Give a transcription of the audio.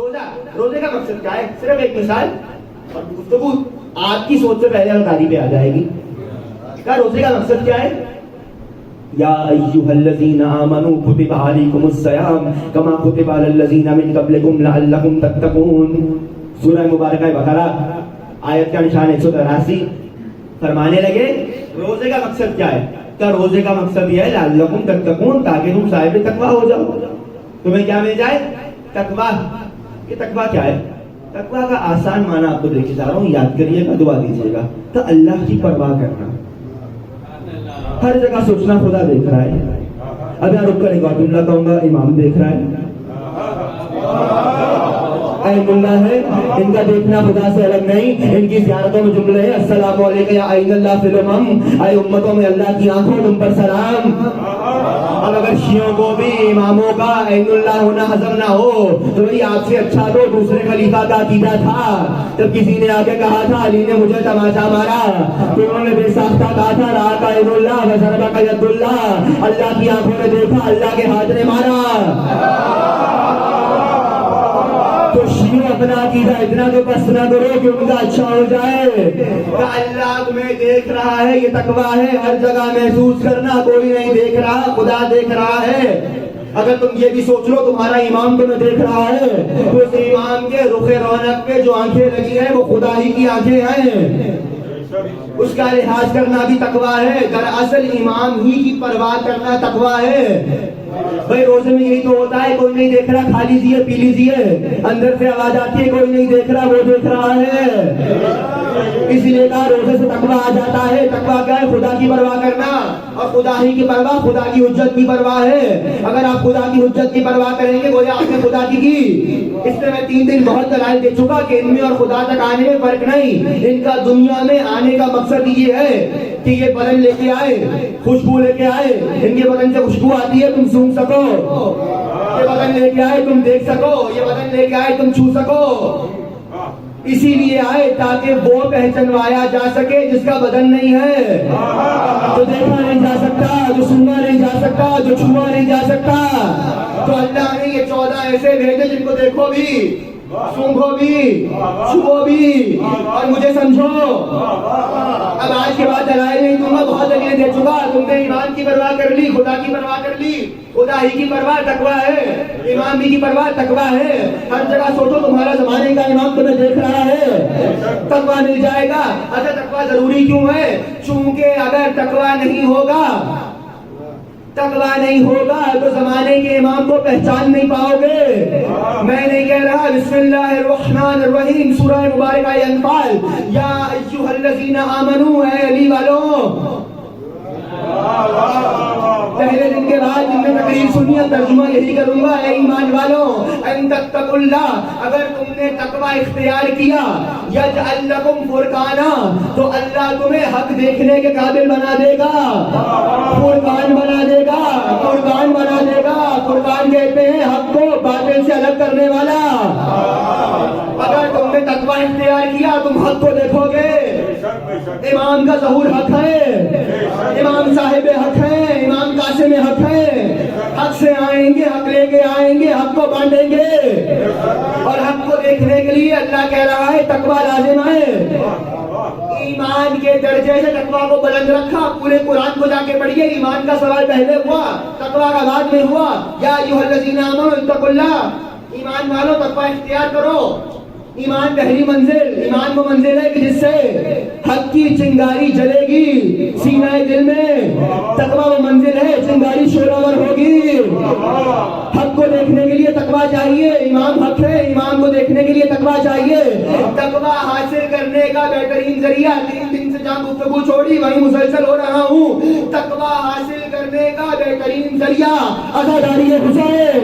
روزے کا مقصد کیا ہے؟ صرف ایک مثال اور گفتگو آپ کی سوچ سے پہلے القاری پہ آ جائے گی. کیا روزے کا مقصد کیا ہے؟ یا ایھا الذین آمنوا کتب علیکم الصیام کما کتب علی الذین من قبلکم لعلکم تتقون. سورہ مبارکہ بقرہ آیت کا نشان 183. فرمانے لگے روزے کا مقصد کیا ہے؟ کیا روزے کا مقصد یہ ہے لعلکم تتقون، تاکہ تم صاحب تقویٰ ہو جاؤ، تمہیں کیا مل جائے؟ تقویٰ. یہ تقویٰ کیا ہے؟ تقویٰ کا آسان معنی آپ کو دیکھے جا رہا ہوں، یاد کریے گا، دعا دیجیے گا. تو اللہ کی پرواہ کرنا، ہر جگہ سوچنا خدا دیکھ رہا ہے. اب یہاں رک کر ایک بات اللہ کہوں گا، امام دیکھ رہا ہے، عین اللہ ہے، ان کا دیکھنا خدا سے الگ نہیں. ان کی زیارتوں میں جملے ہیں السلام علیکم یا عین اللہ فی الامم، اے امتوں میں اللہ کی آنکھوں تم پر سلام. اب اگر شیعوں کو بھی اماموں کا عین اللہ ہونا ہضم نہ ہو تو بھائی آپ سے اچھا تو دوسرے خلیفہ کا عقیدہ تھا. جب کسی نے آگے کہا تھا علی نے مجھے تماشا مارا تو انہوں نے بے ساختہ کہا تھا رہا کا عین اللہ وضربہ کا ید اللہ، اللہ کی آنکھوں نے دیکھا، اللہ کے ہاتھ نے مارا. تو شیعوں اپنا عقیدہ اتنا تو پست نہ کرو کہ ان کا اچھا ہو جائے. کہ اللہ تمہیں دیکھ رہا ہے، یہ تقویٰ ہے. ہر جگہ محسوس کرنا کوئی نہیں دیکھ رہا، خدا دیکھ رہا ہے. اگر تم یہ بھی سوچ لو تمہارا امام تمہیں دیکھ رہا ہے تو اس امام کے رخ رونق پہ جو آنکھیں لگی ہیں وہ خدا ہی کی آنکھیں ہیں، اس کا لحاظ کرنا بھی تقویٰ ہے. دراصل امام ہی کی پرواہ کرنا تقویٰ ہے. بھائی روزے میں یہی تو ہوتا ہے، کوئی نہیں دیکھ رہا، کھا لیجیے پی لیجیے، اندر سے آواز آتی ہے کوئی نہیں دیکھ رہا وہ دیکھ رہا ہے. اسی لیے کہا روزے سے تقویٰ آ جاتا ہے. تقویٰ کیا ہے؟ خدا کی پرواہ کرنا، اور خدا ہی کی پرواہ خدا کی حجت کی پرواہ ہے. اگر آپ خدا کی حجت کی پرواہ کریں گے گویا آپ نے خدا کی. اس سے میں 3 دن بہت دلائل دے چکا کہ ان میں اور خدا تک آنے میں فرق نہیں. ان کا دنیا میں آنے کا مقصد یہ ہے کہ یہ بدن لے کے آئے، خوشبو لے کے آئے، ان کے بدن سے خوشبو آتی ہے تم سونگھ سکو. یہ بدن لے کے آئے تم دیکھ سکو، یہ بدن لے کے آئے تم چھو سکو. اسی لیے آئے تاکہ وہ پہچنوایا جا سکے جس کا بدن نہیں ہے، جو دیکھا نہیں جا سکتا، جو سنا نہیں جا سکتا، جو چھوا نہیں جا سکتا. تو اللہ نے یہ 14 ایسے بھیجے جن کو دیکھو بھی، سونگھو بھی، چھو بھی اور مجھے سمجھو. اب آج کے بعد دلائل نہیں دوں گا، بہت دلیلیں دے چکا. تم نے ایمان کی پرواہ کر لی، خدا کی پرواہ کر لی. خدا ہی کی پرواہ تقویٰ ہے، امام بھی کی پرواہ تقویٰ ہے. ہر جگہ سوچو تمہارا زمانے کا امام تمہیں دیکھ رہا ہے، تقویٰ مل جائے گا. اچھا تقویٰ ضروری کیوں ہے؟ چونکہ اگر تقویٰ نہیں ہوگا تو زمانے کے امام کو پہچان نہیں پاؤ گے. میں نہیں کہہ رہا، بسم اللہ الرحمن الرحیم، سورہ مبارکہ انفال، یا ایھا الذین آمنوا، اے علی والوں. پہلے دن کے بعد جن نے تقریر سنی ہے ترجمہ یہی کروں گا، اے ایمان والوں ان تتقوا اللہ، اگر تم نے تقویٰ اختیار کیا، یجعل لکم فرقانا، تو اللہ تمہیں حق دیکھنے کے قابل بنا دے گا، فرقان بنا دے گا، فرقان بنا دے گا. فرقان کہتے ہیں حق کو باطل سے الگ کرنے والا. اگر تم نے تقویٰ اختیار کیا تم حق کو دیکھو گے. امام کا ظہور حق ہے، امام صاحب حق ہے، امام قاسم حق ہے. حق سے آئیں گے، حق لے کے آئیں گے، حق کو بانٹیں گے. اور حق کو دیکھنے کے لیے اللہ کہہ رہا ہے تقویٰ لازم ہے. ایمان کے درجے سے تقویٰ کو بلند رکھا. پورے قرآن کو جا کے پڑھیے، ایمان کا سوال پہلے ہوا، تقویٰ کا بعد میں ہوا. یا ایھا الذین آمنوا اتقوا اللہ، ایمان والوں تقویٰ اختیار کرو. ایمان پہلی منزل، ایمان وہ منزل ہے کہ جس سے حق کی چنگاری جلے گی سینہ دل میں. تقویٰ وہ منزل ہے چنگاری شورور ہوگی. حق کو دیکھنے کے لیے تقویٰ چاہیے. امام حق ہے، امام کو دیکھنے کے لیے تقویٰ چاہیے. تقویٰ حاصل کرنے کا بہترین ذریعہ، 3 دن سے جہاں گفتگو چھوڑی وہیں مسلسل ہو رہا ہوں، تقویٰ حاصل کرنے کا بہترین ذریعہ عزاداری حسین.